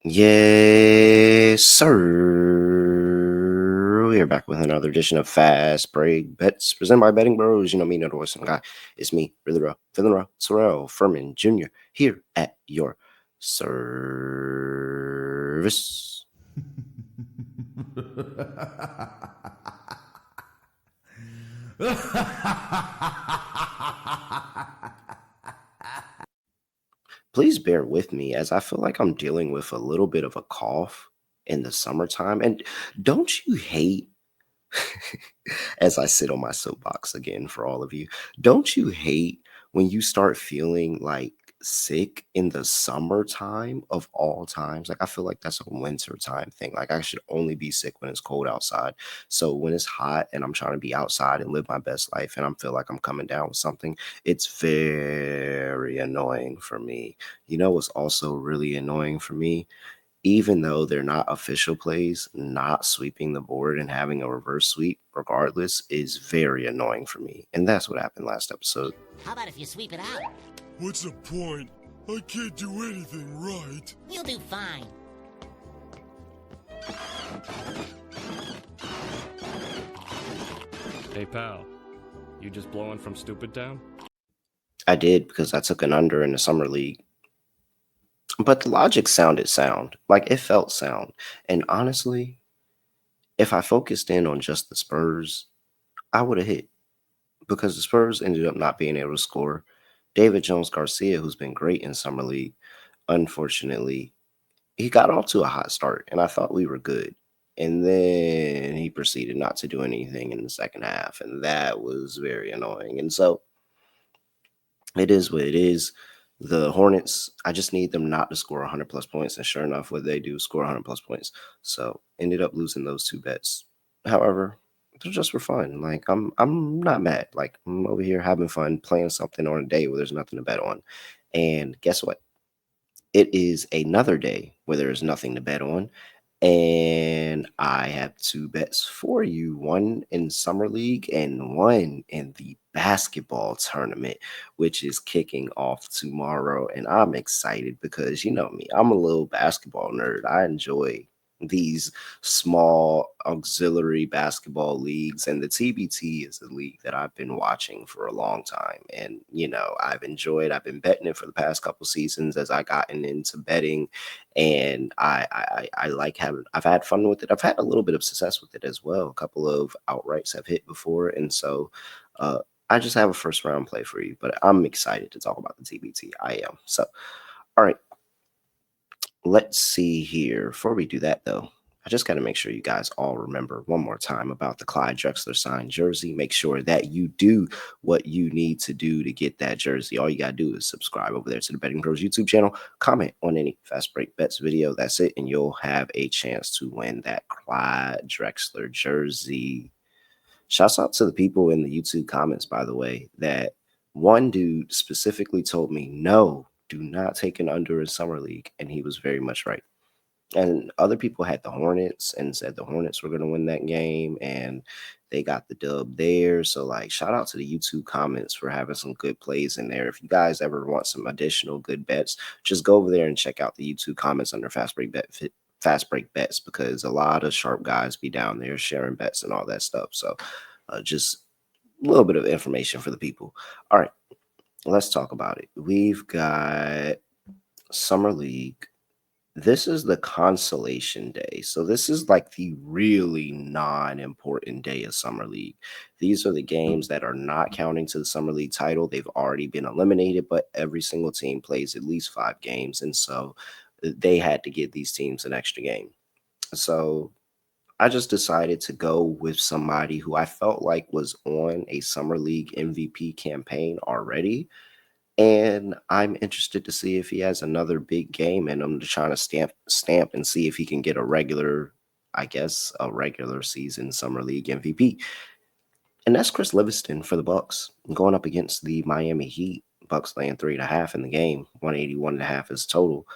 Yes, sir. We are back with another edition of Fast Break Bets presented by Betting Bros. You know me, know the voice of the guy. It's me, really rough, feeling rough, Terrell Furman Jr. here at your service. Please bear with me as I feel like I'm dealing with a little bit of a cough in the summertime. And don't you hate as I sit on my soapbox again for all of you, don't you hate when you start feeling like sick in the summertime of all times? Like, I feel like that's a winter time thing. Like, I should only be sick when it's cold outside. So when it's hot and I'm trying to be outside and live my best life and I feel like I'm coming down with something, it's very annoying for me. You know what's also really annoying for me? Even though they're not official plays, not sweeping the board and having a reverse sweep, regardless, is very annoying for me. And that's what happened last episode. How about if you sweep it out? What's the point? I can't do anything right. You'll do fine. Hey pal, you just blowing from Stupid Town? I did because I took an under in the summer league. But the logic sounded sound. Like, it felt sound. And honestly, if I focused in on just the Spurs, I would have hit. Because the Spurs ended up not being able to score. David Jones Garcia, who's been great in summer league, unfortunately, he got off to a hot start, and I thought we were good. And then he proceeded not to do anything in the second half, and that was very annoying. And so it is what it is. The Hornets, I just need them not to score 100 plus points, and sure enough, what they do, score 100 plus points. So ended up losing those two bets. However, they're just for fun. Like, I'm not mad. Like, I'm over here having fun playing something on a day where there's nothing to bet on. And guess what? It is another day where there is nothing to bet on. And I have two bets for you, one in Summer League and one in the basketball tournament, which is kicking off tomorrow. And I'm excited because you know me, I'm a little basketball nerd. I enjoy these small auxiliary basketball leagues, and the TBT is a league that I've been watching for a long time, and you know I've been betting it for the past couple seasons as I gotten into betting, and I like having, I've had fun with it. I've had a little bit of success with it as well. A couple of outrights have hit before, and so I just have a first round play for you, but I'm excited to talk about the TBT. I am. So all right, let's see here. Before we do that, though, I just got to make sure you guys all remember one more time about the Clyde Drexler signed jersey. Make sure that you do what you need to do to get that jersey. All you got to do is subscribe over there to the Betting Pros YouTube channel, comment on any Fast Break Bets video. That's it. And you'll have a chance to win that Clyde Drexler jersey. Shouts out to the people in the YouTube comments, by the way, that one dude specifically told me, no, do not take an under in Summer League. And he was very much right. And other people had the Hornets and said the Hornets were going to win that game, and they got the dub there. So, like, shout out to the YouTube comments for having some good plays in there. If you guys ever want some additional good bets, just go over there and check out the YouTube comments under Fast Break Bets, because a lot of sharp guys be down there sharing bets and all that stuff. So, just a little bit of information for the people. All right, let's talk about it. We've got Summer League. This is the consolation day. So this is like the really non-important day of Summer League. These are the games that are not counting to the Summer League title. They've already been eliminated, but every single team plays at least 5 games. And so they had to give these teams an extra game. So I just decided to go with somebody who I felt like was on a Summer League MVP campaign already. And I'm interested to see if he has another big game in him to try to stamp and see if he can get a regular, I guess, a regular season Summer League MVP. And that's Chris Livingston for the Bucks going up against the Miami Heat. Bucks laying 3.5 in the game, 181.5 is total.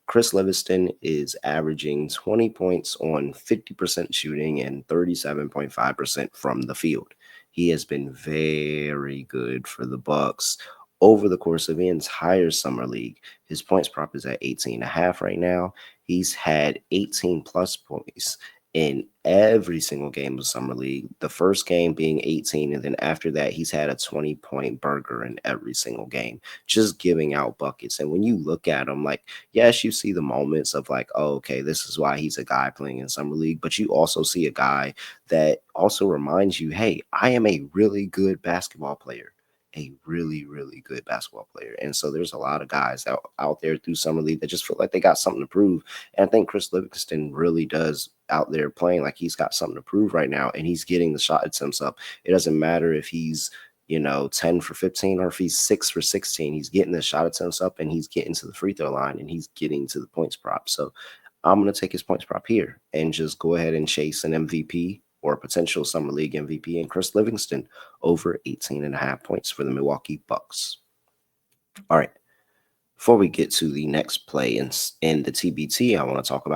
Chris Livingston is averaging 20 points on 50% shooting and 37.5% from the field. He has been very good for the Bucks over the course of the entire summer league. His points prop is at 18.5 right now. He's had 18 plus points in every single game of summer league. The first game being 18, and then after that, he's had a 20-point burger in every single game, just giving out buckets. And when you look at him, like, yes, you see the moments of like, oh, okay, this is why he's a guy playing in summer league, but you also see a guy that also reminds you, hey, I am a really good basketball player. A really, really good basketball player. And so there's a lot of guys out there through summer league that just feel like they got something to prove. And I think Chris Livingston really does out there playing like he's got something to prove right now, and he's getting the shot attempts up. It doesn't matter if he's 10 for 15 or if he's 6 for 16. He's getting the shot attempts up, and he's getting to the free throw line, and he's getting to the points prop. So I'm going to take his points prop here and just go ahead and chase an MVP or a potential summer league MVP and Chris Livingston over 18.5 points for the Milwaukee Bucks. All right. Before we get to the next play in the TBT, let's talk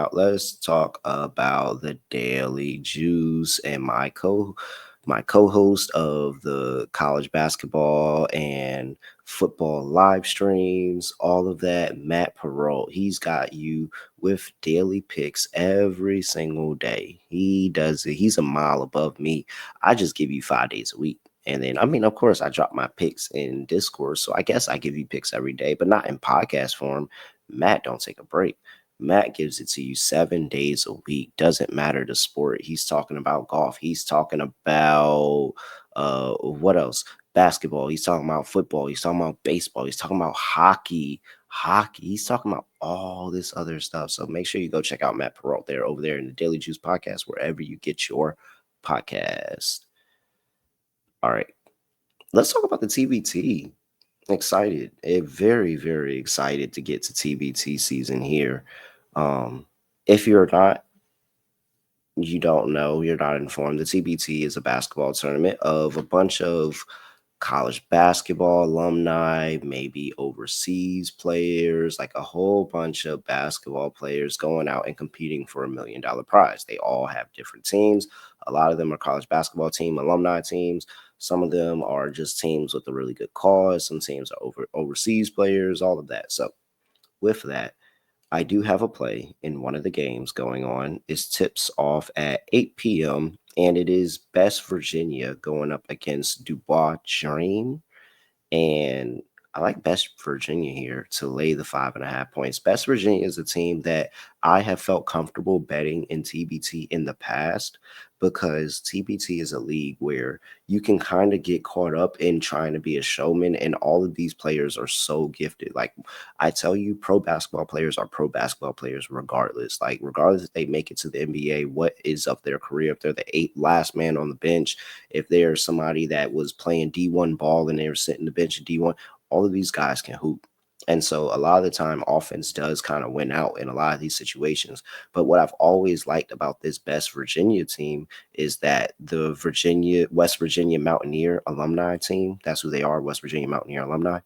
about the Daily Juice and my co-host of the college basketball and football live streams, all of that, Matt Perrault. He's got you with daily picks every single day. He does it. He's a mile above me. I just give you 5 days a week. And then, I mean, of course, I drop my picks in Discord. So I guess I give you picks every day, but not in podcast form. Matt don't take a break. Matt gives it to you 7 days a week. Doesn't matter the sport. He's talking about golf. He's talking about what else? Basketball. He's talking about football. He's talking about baseball. He's talking about hockey. He's talking about all this other stuff. So make sure you go check out Matt Perrault over there in the Daily Juice podcast, wherever you get your podcast. All right. Let's talk about the TBT. Excited. Very, very excited to get to TBT season here. If you're not, you don't know, you're not informed, the TBT is a basketball tournament of a bunch of college basketball alumni, maybe overseas players, like a whole bunch of basketball players going out and competing for $1 million prize. They all have different teams. A lot of them are college basketball team, alumni teams. Some of them are just teams with a really good cause. Some teams are overseas players, all of that. So with that, I do have a play in one of the games going on. It tips off at 8 p.m. and it is West Virginia going up against Dubois Dream. And I like West Virginia here to lay the 5.5 points. West Virginia is a team that I have felt comfortable betting in TBT in the past, because TBT is a league where you can kind of get caught up in trying to be a showman, and all of these players are so gifted. Like I tell you, pro basketball players are pro basketball players regardless. Like regardless if they make it to the NBA, what is of their career, if they're the last man on the bench, if they're somebody that was playing D1 ball and they were sitting the bench at D1, all of these guys can hoop. And so a lot of the time offense does kind of win out in a lot of these situations. But what I've always liked about this West Virginia team is that the West Virginia Mountaineer alumni team, that's who they are, West Virginia Mountaineer alumni.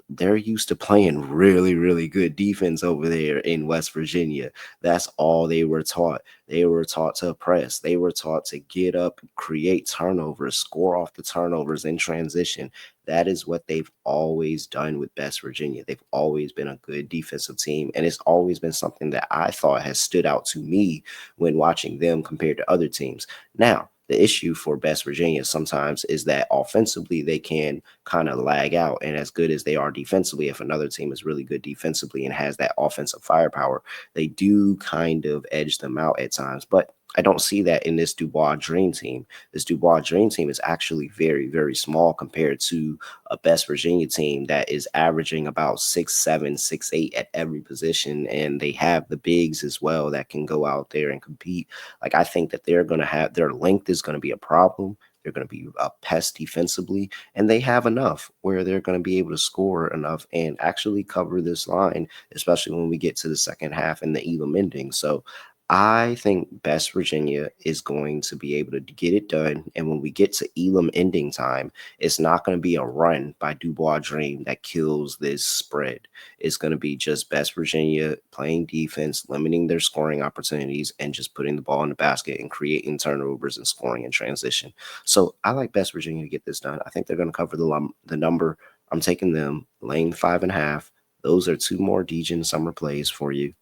They're used to playing really, really good defense over there in West Virginia. That's all they were taught. They were taught to press. They were taught to get up, create turnovers, score off the turnovers in transition. That is what they've always done with West Virginia. They've always been a good defensive team, and it's always been something that I thought has stood out to me when watching them compared to other teams. Now, the issue for West Virginia sometimes is that offensively they can kind of lag out. And as good as they are defensively, if another team is really good defensively and has that offensive firepower, they do kind of edge them out at times. But I don't see that in this Dubois Dream team. This Dubois Dream team is actually very, very small compared to a West Virginia team that is averaging about 6'7", 6'8" at every position. And they have the bigs as well that can go out there and compete. Like I think that they're going to have, their length is going to be a problem. They're going to be a pest defensively, and they have enough where they're going to be able to score enough and actually cover this line, especially when we get to the second half and the Elam ending. So I think West Virginia is going to be able to get it done. And when we get to Elam ending time, it's not going to be a run by Dubois Dream that kills this spread. It's going to be just West Virginia playing defense, limiting their scoring opportunities, and just putting the ball in the basket and creating turnovers and scoring in transition. So I like West Virginia to get this done. I think they're going to cover the number. I'm taking them laying 5.5. Those are two more Degen summer plays for you.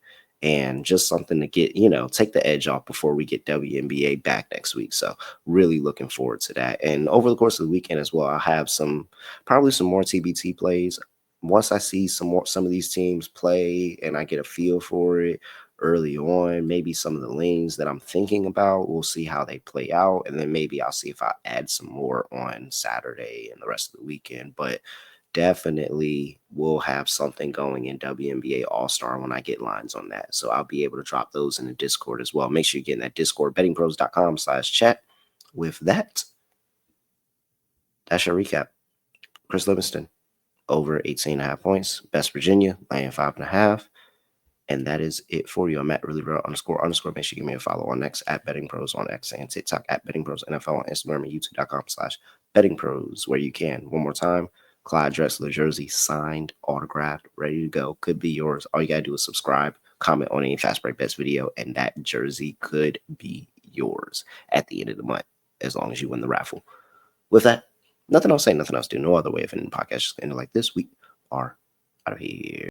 And just something to get, take the edge off before we get WNBA back next week. So really looking forward to that. And over the course of the weekend as well, I'll have probably some more TBT plays. Once I see some of these teams play and I get a feel for it early on, maybe some of the lanes that I'm thinking about, we'll see how they play out. And then maybe I'll see if I add some more on Saturday and the rest of the weekend. But definitely will have something going in WNBA All-Star when I get lines on that. So I'll be able to drop those in the Discord as well. Make sure you get in that Discord, bettingpros.com/chat. With that, that's your recap. Chris Livingston, over 18.5 points. West Virginia, laying 5.5. And that is it for you. I'm at @reallyreal__. Make sure you give me a follow on X at BettingPros on X and TikTok at BettingPros NFL on Instagram and YouTube.com/BettingPros, where you can. One more time, Clyde Drexler jersey, signed, autographed, ready to go. Could be yours. All you got to do is subscribe, comment on any Fast Break Bets video, and that jersey could be yours at the end of the month, as long as you win the raffle. With that, nothing else to say, nothing else to do. No other way of ending the podcast. Just ending like this. We are out of here.